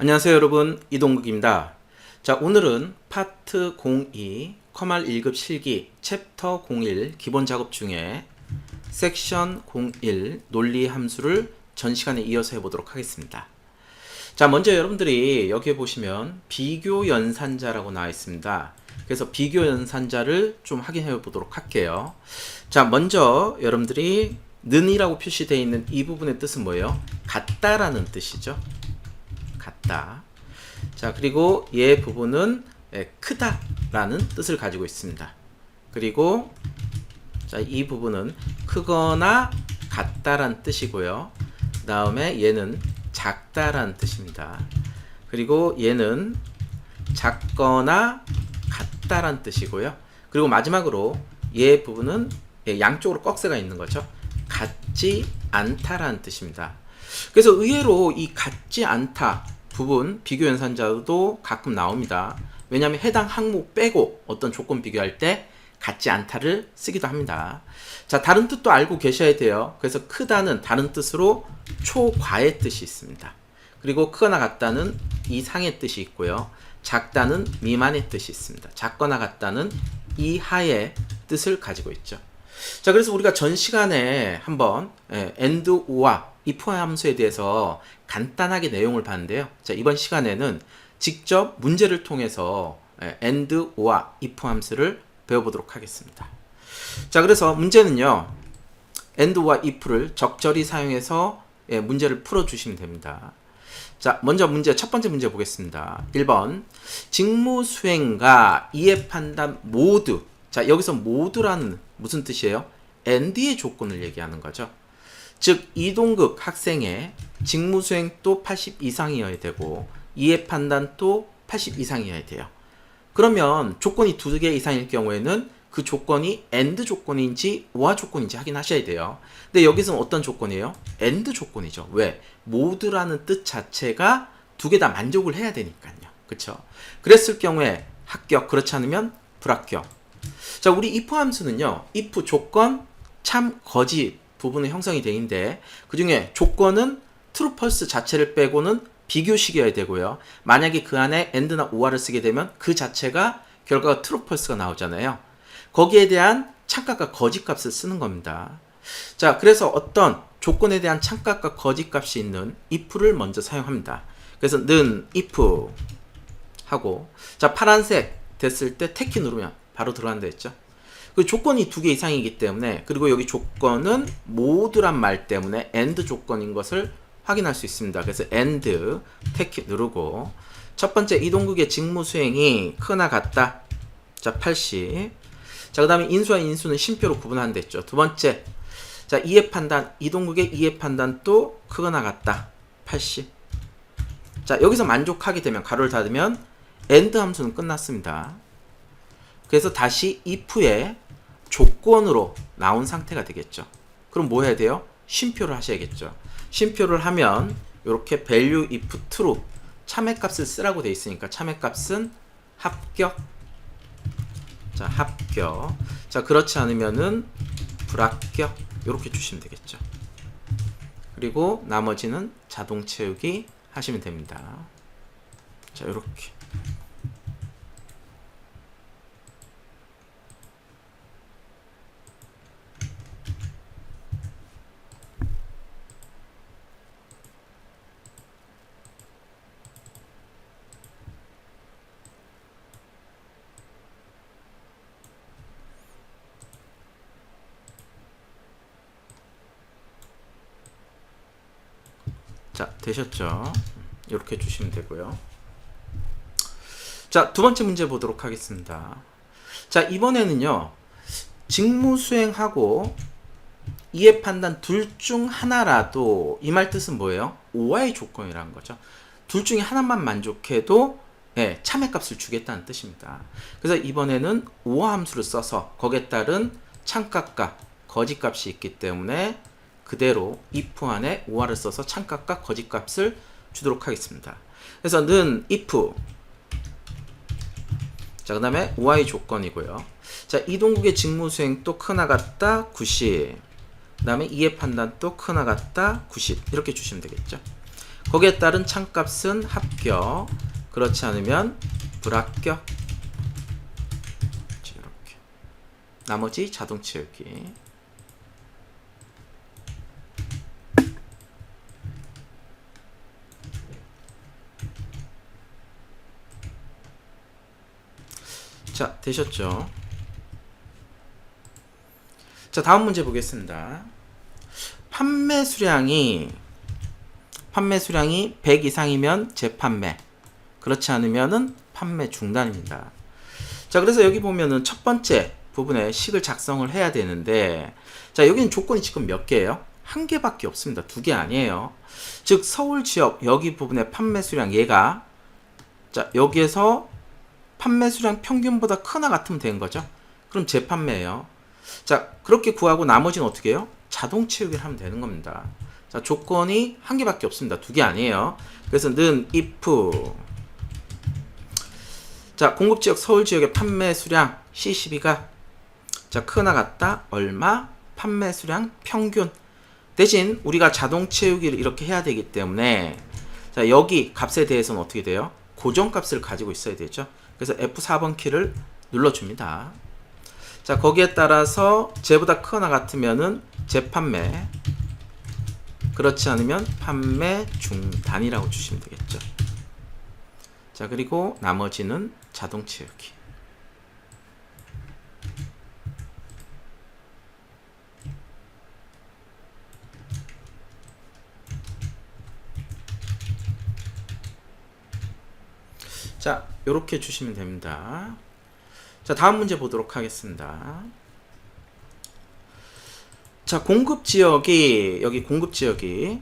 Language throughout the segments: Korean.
안녕하세요 여러분, 이동국입니다. 자, 오늘은 파트 02 커말 1급 실기 챕터 01 기본 작업 중에 섹션 01 논리 함수를 전 시간에 이어서 해보도록 하겠습니다. 자, 먼저 여러분들이 여기에 보시면 비교 연산자라고 나와 있습니다. 그래서 비교 연산자를 좀 확인해 보도록 할게요. 자, 먼저 여러분들이 는이라고 표시되어 있는 이 부분의 뜻은 뭐예요? 같다라는 뜻이죠. 같다. 자, 그리고 얘 부분은 크다라는 뜻을 가지고 있습니다. 그리고 자, 이 부분은 크거나 같다라는 뜻이고요. 그 다음에 얘는 작다라는 뜻입니다. 그리고 얘는 작거나 같다라는 뜻이고요. 그리고 마지막으로 얘 부분은 양쪽으로 꺽쇠가 있는 거죠. 같지 않다라는 뜻입니다. 그래서 의외로 이 같지 않다 부분 비교 연산자도 가끔 나옵니다. 왜냐하면 해당 항목 빼고 어떤 조건 비교할 때 같지 않다를 쓰기도 합니다. 자, 다른 뜻도 알고 계셔야 돼요. 그래서 크다는 다른 뜻으로 초과의 뜻이 있습니다. 그리고 크거나 같다는 이상의 뜻이 있고요. 작다는 미만의 뜻이 있습니다. 작거나 같다는 이하의 뜻을 가지고 있죠. 자, 그래서 우리가 전 시간에 한번 and, or와 if 함수에 대해서 간단하게 내용을 봤는데요. 자, 이번 시간에는 직접 문제를 통해서 and, or와 if 함수를 배워보도록 하겠습니다. 자, 그래서 문제는요, and, or와 if를 적절히 사용해서 문제를 풀어주시면 됩니다. 자, 먼저 문제, 첫 번째 문제 보겠습니다. 1번 직무 수행과 이해 판단 모두. 자, 여기서 모두라는 무슨 뜻이에요? and의 조건을 얘기하는 거죠. 즉, 이동급 학생의 직무 수행도 80 이상이어야 되고 이해 판단도 80 이상이어야 돼요. 그러면 조건이 2개 이상일 경우에는 그 조건이 and 조건인지 or 조건인지 확인하셔야 돼요. 근데 여기서는 어떤 조건이에요? and 조건이죠. 왜? 모두라는 뜻 자체가 2개 다 만족을 해야 되니까요. 그쵸? 그랬을 경우에 합격, 그렇지 않으면 불합격. 자, 우리 if 함수는요, if 조건, 참, 거짓 부분의 형성이 되는데 그 중에 조건은 true, false 자체를 빼고는 비교식이어야 되고요. 만약에 그 안에 and나 or를 쓰게 되면 그 자체가 결과가 true, false가 나오잖아요. 거기에 대한 참값과 거짓값을 쓰는 겁니다. 자, 그래서 어떤 조건에 대한 참값과 거짓값이 있는 if를 먼저 사용합니다. 그래서 는 if 하고, 자, 파란색 됐을 때 택키 누르면 바로 들어간다 했죠. 그 조건이 2개 이상이기 때문에, 그리고 여기 조건은 모두란 말 때문에 and 조건인 것을 확인할 수 있습니다. 그래서 and 택키 누르고, 첫 번째 이동국의 직무 수행이 크거나 같다. 자, 80. 자, 그 다음에 인수와 인수는 쉼표로 구분한다 했죠. 두 번째, 자, 이해 판단, 이동국의 이해 판단도 크거나 같다. 80. 자, 여기서 만족하게 되면, 가로를 닫으면 and 함수는 끝났습니다. 그래서 다시 if의 조건으로 나온 상태가 되겠죠. 그럼 뭐 해야 돼요? 쉼표를 하셔야겠죠. 쉼표를 하면 이렇게 value if true 참외값을 쓰라고 돼 있으니까 참외값은 합격. 자, 합격. 자, 그렇지 않으면은 불합격. 이렇게 주시면 되겠죠. 그리고 나머지는 자동 채우기 하시면 됩니다. 자, 이렇게. 자, 되셨죠? 이렇게 주시면 되고요. 자, 두 번째 문제 보도록 하겠습니다. 자, 이번에는요, 직무 수행하고 이해 판단 둘 중 하나라도, 이 말 뜻은 뭐예요? or의 조건이라는 거죠. 둘 중에 하나만 만족해도 참외값을 주겠다는 뜻입니다. 그래서 이번에는 or 함수를 써서 거기에 따른 참값과 거짓값이 있기 때문에 그대로 if 안에 or를 써서 참값과 거짓값을 주도록 하겠습니다. 그래서 는 if, 자, 그 다음에 or의 조건이고요. 자, 이동국의 직무 수행도 크거나 같다 90. 그 다음에 이해 판단도 크거나 같다 90. 이렇게 주시면 되겠죠. 거기에 따른 참값은 합격, 그렇지 않으면 불합격. 이렇게. 나머지 자동 채우기. 자, 되셨죠? 자, 다음 문제 보겠습니다. 판매 수량이 100 이상이면 재판매, 그렇지 않으면은 판매 중단입니다. 자, 그래서 여기 보면은 첫 번째 부분에 식을 작성을 해야 되는데, 자, 여기는 조건이 지금 몇 개예요? 한 개밖에 없습니다. 두 개 아니에요. 즉 서울 지역 여기 부분의 판매 수량 얘가, 자, 여기에서 판매 수량 평균보다 크나 같으면 된 거죠. 그럼 재판매예요. 자, 그렇게 구하고 나머지는 어떻게 해요? 자동 채우기를 하면 되는 겁니다. 자, 조건이 한 개밖에 없습니다. 두 개 아니에요. 그래서 는 if, 자, 공급지역 서울지역의 판매 수량 C12가, 자, 크나 같다 얼마? 판매 수량 평균. 대신 우리가 자동 채우기를 이렇게 해야 되기 때문에, 자, 여기 값에 대해서는 어떻게 돼요? 고정값을 가지고 있어야 되죠. 그래서 F4번 키를 눌러줍니다. 자, 거기에 따라서 쟤보다 크거나 같으면은 재판매, 그렇지 않으면 판매 중단이라고 주시면 되겠죠. 자, 그리고 나머지는 자동 채우기. 자, 요렇게 주시면 됩니다. 자, 다음 문제 보도록 하겠습니다. 자, 공급지역이, 여기 공급지역이,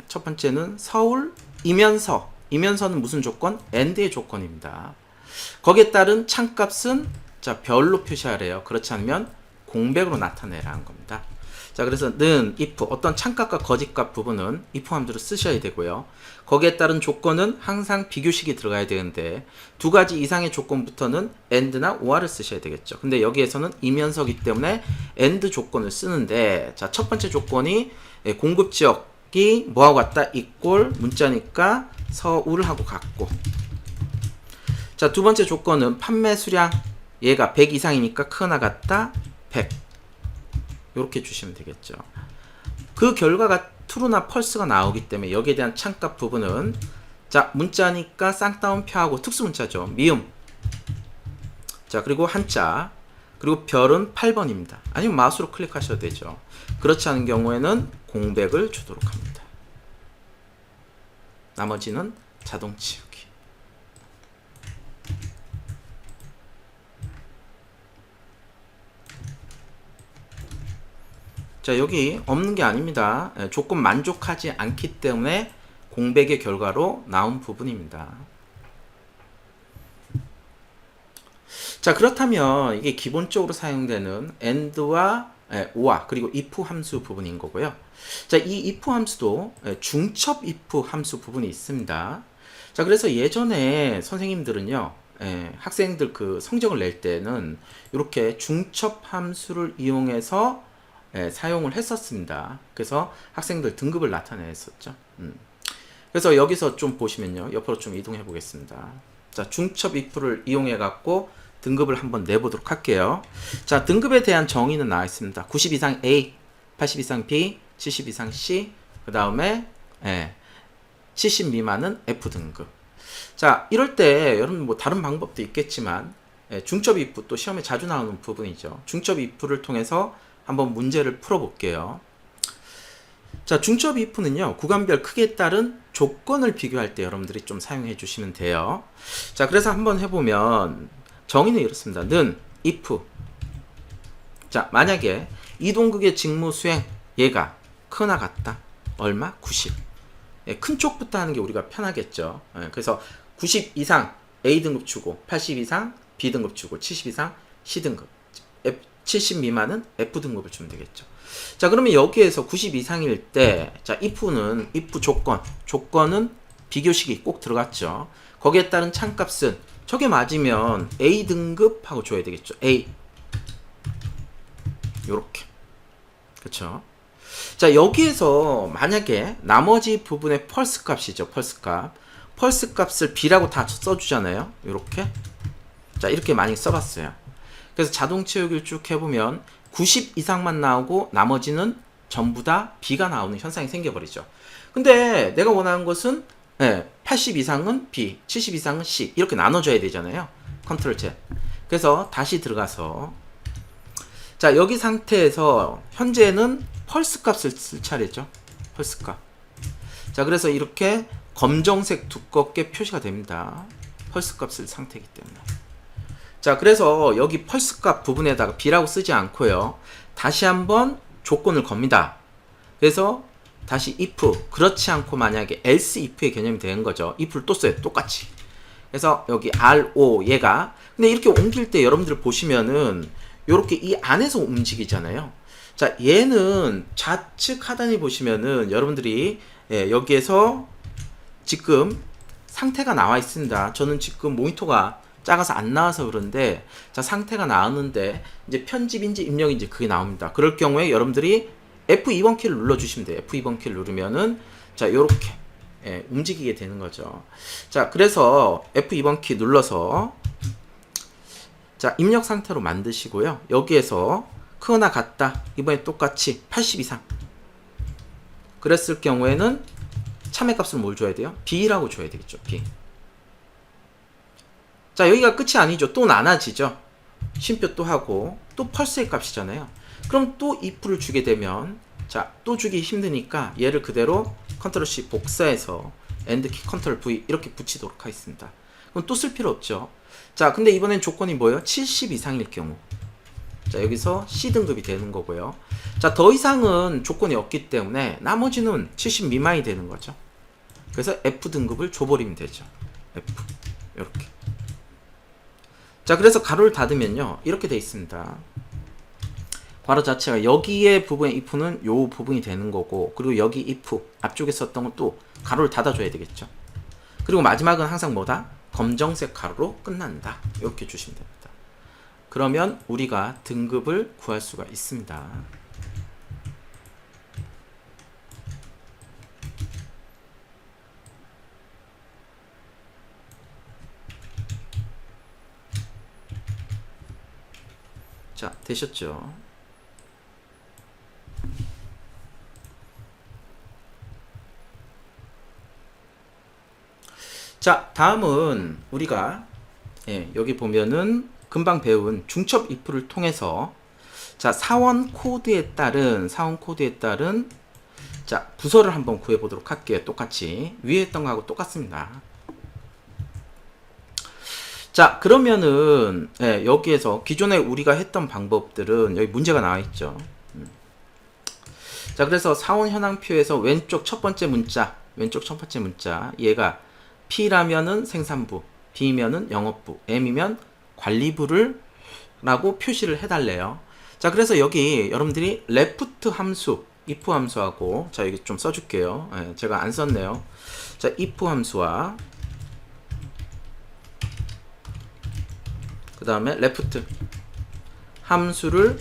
첫 번째는 서울이면서는 무슨 조건? AND의 조건입니다. 거기에 따른 참값은, 자, 별로 표시하래요. 그렇지 않으면 공백으로 나타내라는 겁니다. 자, 그래서 는 if, 어떤 참값과 거짓값 부분은 if 함수를 쓰셔야 되고요. 거기에 따른 조건은 항상 비교식이 들어가야 되는데, 두 가지 이상의 조건부터는 and나 or를 쓰셔야 되겠죠. 근데 여기에서는 이면서기 때문에 and 조건을 쓰는데, 자, 첫 번째 조건이 공급지역이 뭐하고 같다? equal 문자니까 서울하고 같고, 자, 두 번째 조건은 판매 수량, 얘가 100 이상이니까 크나 같다? 100. 이렇게 주시면 되겠죠. 그 결과가 true나 false가 나오기 때문에 여기에 대한 참값 부분은, 자, 문자니까 쌍따옴표하고 특수문자죠. 미음. 자, 그리고 한자. 그리고 별은 8번입니다. 아니면 마우스로 클릭하셔도 되죠. 그렇지 않은 경우에는 공백을 주도록 합니다. 나머지는 자동 치우기. 자, 여기 없는 게 아닙니다. 조건 만족하지 않기 때문에 공백의 결과로 나온 부분입니다. 자, 그렇다면 이게 기본적으로 사용되는 and와 or 그리고 if 함수 부분인 거고요. 자, 이 if 함수도 중첩 if 함수 부분이 있습니다. 자, 그래서 예전에 선생님들은요, 학생들 그 성적을 낼 때는 이렇게 중첩 함수를 이용해서 사용을 했었습니다. 그래서 학생들 등급을 나타냈었죠. 그래서 여기서 좀 보시면요, 옆으로 좀 이동해 보겠습니다. 자, 중첩 if를 이용해 갖고 등급을 한번 내보도록 할게요. 자, 등급에 대한 정의는 나와 있습니다. 90 이상 A, 80 이상 B, 70 이상 C, 그 다음에 70 미만은 F 등급. 자, 이럴 때 여러분 뭐 다른 방법도 있겠지만, 중첩 if 또 시험에 자주 나오는 부분이죠. 중첩 if를 통해서 한번 문제를 풀어볼게요. 자, 중첩 if는요, 구간별 크기에 따른 조건을 비교할 때 여러분들이 좀 사용해 주시면 돼요. 자, 그래서 한번 해보면 정의는 이렇습니다. 는 if, 자, 만약에 이동극의 직무 수행 얘가 크나 같다 얼마? 90. 큰 쪽부터 하는 게 우리가 편하겠죠. 그래서 90 이상 A 등급 주고, 80 이상 B 등급 주고, 70 이상 C 등급, 70 미만은 F 등급을 주면 되겠죠. 자, 그러면 여기에서 90 이상일 때, 자, if는 if 조건은 비교식이 꼭 들어갔죠. 거기에 따른 참값은 저게 맞으면 A 등급 하고 줘야 되겠죠. A 요렇게, 그쵸? 자, 여기에서 만약에 나머지 부분의 펄스 값이죠. 펄스 값. 펄스 값을 B라고 다 써주잖아요. 이렇게. 자, 이렇게 많이 써봤어요. 그래서 자동 채우기를 쭉 해보면 90 이상만 나오고 나머지는 전부 다 B가 나오는 현상이 생겨버리죠. 근데 내가 원하는 것은 80 이상은 B, 70 이상은 C 이렇게 나눠줘야 되잖아요. 컨트롤 Z. 그래서 다시 들어가서 자, 여기 상태에서 현재는 펄스 값을 쓸 차례죠. 펄스 값. 자, 그래서 이렇게 검정색 두껍게 표시가 됩니다. 펄스 값 쓸 상태이기 때문에. 자, 그래서 여기 펄스 값 부분에다가 B라고 쓰지 않고요. 다시 한번 조건을 겁니다. 그래서 다시 if, 그렇지 않고 만약에 else if의 개념이 되는 거죠. if를 또 써요. 똑같이. 그래서 여기 RO 얘가 근데 이렇게 옮길 때 여러분들 보시면은 요렇게 이 안에서 움직이잖아요. 자, 얘는 좌측 하단에 보시면은 여러분들이 여기에서 지금 상태가 나와 있습니다. 저는 지금 모니터가 작아서 안 나와서 그런데 자, 상태가 나왔는데 이제 편집인지 입력인지 그게 나옵니다. 그럴 경우에 여러분들이 F2번 키를 눌러 주시면 돼요. F2번 키를 누르면은 자, 요렇게 움직이게 되는 거죠. 자, 그래서 F2번 키 눌러서 자, 입력 상태로 만드시고요. 여기에서 크거나 같다. 이번에 똑같이 80 이상. 그랬을 경우에는 참외 값을 뭘 줘야 돼요? B라고 줘야 되겠죠. B. 자, 여기가 끝이 아니죠. 또 나눠지죠. 쉼표 또 하고 또 펄스의 값이잖아요. 그럼 또 if를 주게 되면 자, 또 주기 힘드니까 얘를 그대로 컨트롤 C 복사해서 엔드키 컨트롤 V 이렇게 붙이도록 하겠습니다. 그럼 또 쓸 필요 없죠. 자, 근데 이번엔 조건이 뭐예요? 70 이상일 경우. 자, 여기서 C등급이 되는 거고요. 자, 더 이상은 조건이 없기 때문에 나머지는 70 미만이 되는 거죠. 그래서 F등급을 줘버리면 되죠. F. 이렇게. 자, 그래서 가로를 닫으면요. 이렇게 돼 있습니다. 괄호 자체가 여기에 부분의 if는 요 부분이 되는 거고, 그리고 여기 if 앞쪽에 썼던 건 또 가로를 닫아줘야 되겠죠. 그리고 마지막은 항상 뭐다? 검정색 가로로 끝난다. 이렇게 주시면 됩니다. 그러면 우리가 등급을 구할 수가 있습니다. 자, 되셨죠? 자, 다음은 우리가 여기 보면은 금방 배운 중첩 if를 통해서 자, 사원 코드에 따른 자, 부서를 한번 구해 보도록 할게요. 똑같이 위에 했던 거하고 똑같습니다. 자, 그러면은 여기에서 기존에 우리가 했던 방법들은 여기 문제가 나와 있죠. 자, 그래서 사원 현황표에서 왼쪽 첫 번째 문자 얘가 P라면은 생산부, B면은 영업부, M이면 관리부를 라고 표시를 해달래요. 자, 그래서 여기 여러분들이 left 함수, if 함수하고 자, 여기 좀 써줄게요. 제가 안 썼네요. 자, if 함수와 그 다음에 left 함수를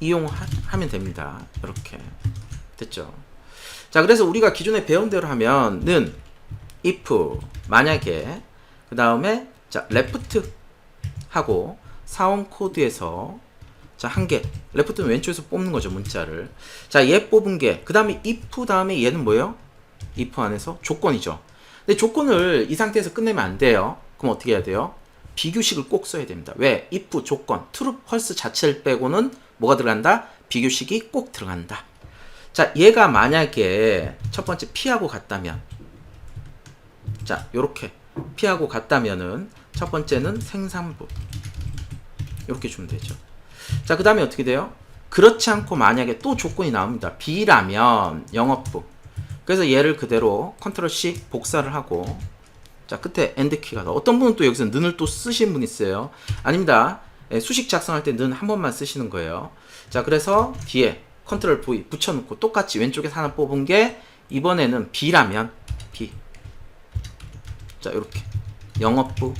이용하면 됩니다. 이렇게 됐죠. 자, 그래서 우리가 기존에 배운 대로 하면은 if 만약에 그 다음에 자, left 하고 사원 코드에서 자, 한 개 left는 왼쪽에서 뽑는 거죠. 문자를. 자, 얘 뽑은 게 그 다음에 if 다음에 얘는 뭐예요? if 안에서 조건이죠. 근데 조건을 이 상태에서 끝내면 안 돼요. 그럼 어떻게 해야 돼요? 비교식을 꼭 써야 됩니다. 왜? if 조건 true false 자체를 빼고는 뭐가 들어간다? 비교식이 꼭 들어간다. 자, 얘가 만약에 첫 번째 P하고 같다면 자, 요렇게 P하고 같다면은 첫 번째는 생산부 이렇게 주면 되죠. 자, 그 다음에 어떻게 돼요? 그렇지 않고 만약에 또 조건이 나옵니다. B라면 영업부. 그래서 얘를 그대로 컨트롤 C 복사를 하고 자, 끝에 엔드키가 어떤 분은 또 여기서 는을 또 쓰시는 분 있어요. 아닙니다. 수식 작성할 때 는 한 번만 쓰시는 거예요. 자, 그래서 뒤에 컨트롤 V 붙여놓고 똑같이 왼쪽에서 하나 뽑은 게 이번에는 B라면 B. 자, 이렇게 영업부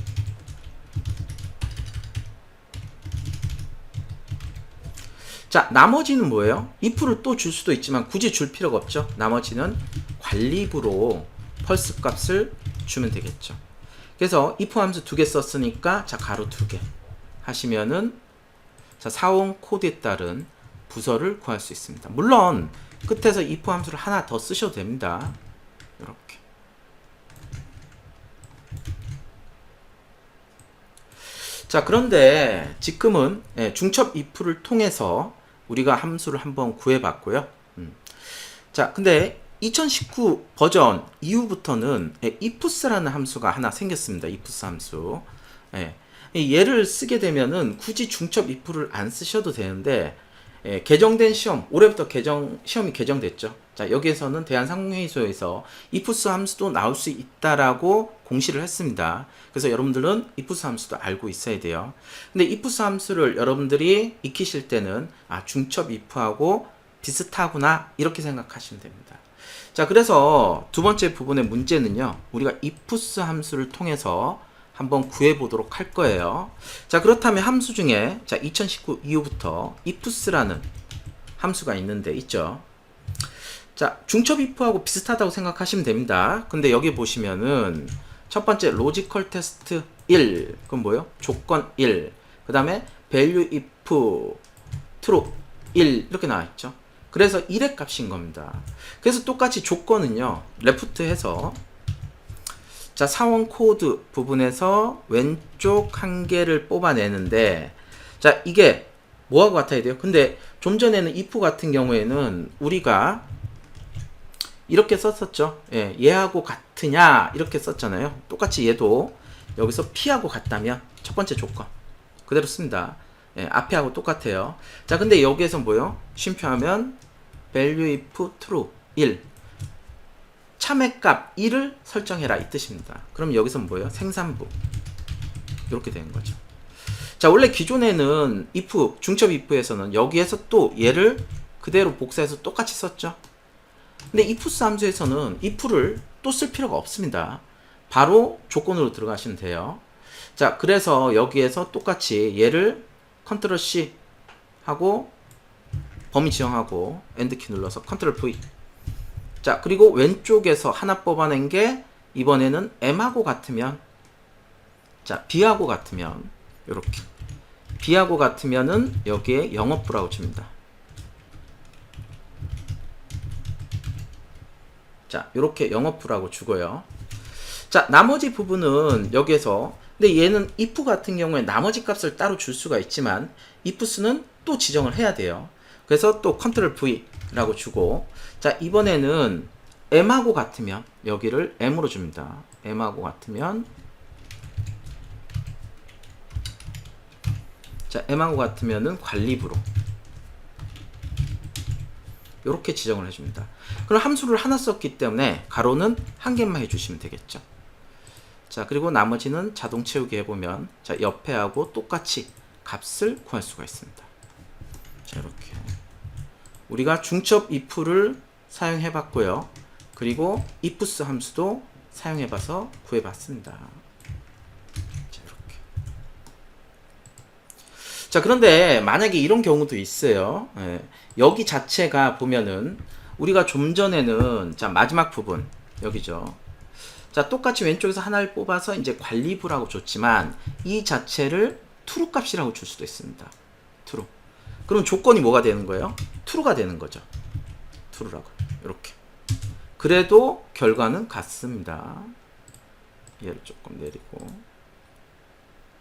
자, 나머지는 뭐예요? if를 또 줄 수도 있지만 굳이 줄 필요가 없죠. 나머지는 관리부로 펄스 값을 주면 되겠죠. 그래서 if 함수 2개 썼으니까 자, 가로 2개 하시면은 자, 사원 코드에 따른 부서를 구할 수 있습니다. 물론 끝에서 if 함수를 하나 더 쓰셔도 됩니다. 이렇게. 자, 그런데 지금은 중첩 if를 통해서 우리가 함수를 한번 구해봤고요. 자, 근데 2019 버전 이후부터는 ifs라는 함수가 하나 생겼습니다. ifs 함수. 얘를 쓰게 되면은 굳이 중첩 if를 안 쓰셔도 되는데, 개정된 시험, 올해부터 시험이 개정됐죠. 자, 여기에서는 대한상공회의소에서 ifs 함수도 나올 수 있다라고 공시를 했습니다. 그래서 여러분들은 ifs 함수도 알고 있어야 돼요. 근데 ifs 함수를 여러분들이 익히실 때는 중첩 if하고 비슷하구나 이렇게 생각하시면 됩니다. 자, 그래서 두 번째 부분의 문제는요, 우리가 ifs 함수를 통해서 한번 구해보도록 할 거예요. 자, 그렇다면 함수 중에 자, 2019 이후부터 ifs라는 함수가 있는데 있죠. 자, 중첩 if하고 비슷하다고 생각하시면 됩니다. 근데 여기 보시면은 첫 번째 로지컬 테스트 1, 그건 뭐예요? 조건 1. 그 다음에 value if true 1 이렇게 나와 있죠. 그래서 1의 값인 겁니다. 그래서 똑같이 조건은요, 레프트 해서 자, 사원 코드 부분에서 왼쪽 한 개를 뽑아내는데, 자, 이게 뭐하고 같아야 돼요? 근데 좀 전에는 if 같은 경우에는 우리가 이렇게 썼었죠. 얘하고 같으냐 이렇게 썼잖아요. 똑같이 얘도 여기서 p하고 같다면 첫 번째 조건 그대로 씁니다. 앞에 하고 똑같아요. 자, 근데 여기에서 뭐요? 쉼표하면 value if true 1 참외값 1을 설정해라 이 뜻입니다. 그럼 여기서 뭐예요? 생산부 이렇게 되는 거죠. 자, 원래 기존에는 if 중첩 if에서는 여기에서 또 얘를 그대로 복사해서 똑같이 썼죠. 근데 ifs 함수에서는 if를 또 쓸 필요가 없습니다. 바로 조건으로 들어가시면 돼요. 자, 그래서 여기에서 똑같이 얘를 컨트롤 C 하고 범위 지정하고 엔드키 눌러서 컨트롤 V. 자, 그리고 왼쪽에서 하나 뽑아낸 게 이번에는 M하고 같으면, 자, B하고 같으면 요렇게 B하고 같으면은 여기에 영업부라고 줍니다. 자, 요렇게 영업부라고 주고요. 자, 나머지 부분은 여기에서, 근데 얘는 if 같은 경우에 나머지 값을 따로 줄 수가 있지만 ifs는 또 지정을 해야 돼요. 그래서 또 컨트롤 V라고 주고, 자, 이번에는 M하고 같으면 여기를 M으로 줍니다. M하고 같으면, 자, M하고 같으면은 관리부로 이렇게 지정을 해줍니다. 그럼 함수를 하나 썼기 때문에 가로는 한 개만 해주시면 되겠죠. 자, 그리고 나머지는 자동 채우기 해보면 자, 옆에 하고 똑같이 값을 구할 수가 있습니다. 자, 이렇게 우리가 중첩 if를 사용해 봤고요. 그리고 ifs 함수도 사용해 봐서 구해 봤습니다. 자, 이렇게. 자, 그런데 만약에 이런 경우도 있어요. 여기 자체가 보면은 우리가 좀 전에는 자, 마지막 부분 여기죠. 자, 똑같이 왼쪽에서 하나를 뽑아서 이제 관리부라고 줬지만 이 자체를 true 값이라고 줄 수도 있습니다. true. 그럼 조건이 뭐가 되는 거예요? true가 되는 거죠. true라고. 이렇게. 그래도 결과는 같습니다. 얘를 조금 내리고.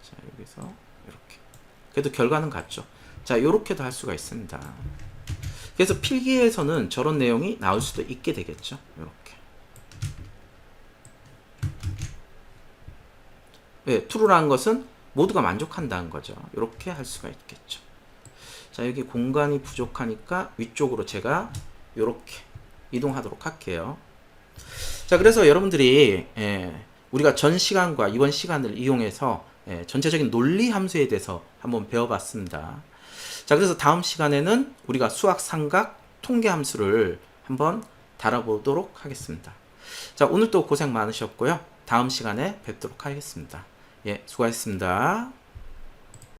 자, 여기서 이렇게. 그래도 결과는 같죠. 자, 이렇게도 할 수가 있습니다. 그래서 필기에서는 저런 내용이 나올 수도 있게 되겠죠. 이렇게. 네, true라는 것은 모두가 만족한다는 거죠. 이렇게 할 수가 있겠죠. 자, 여기 공간이 부족하니까 위쪽으로 제가 이렇게 이동하도록 할게요. 자, 그래서 여러분들이 우리가 전 시간과 이번 시간을 이용해서 전체적인 논리 함수에 대해서 한번 배워봤습니다. 자, 그래서 다음 시간에는 우리가 수학 삼각 통계 함수를 한번 다뤄보도록 하겠습니다. 자, 오늘도 고생 많으셨고요. 다음 시간에 뵙도록 하겠습니다. 예, 수고하셨습니다.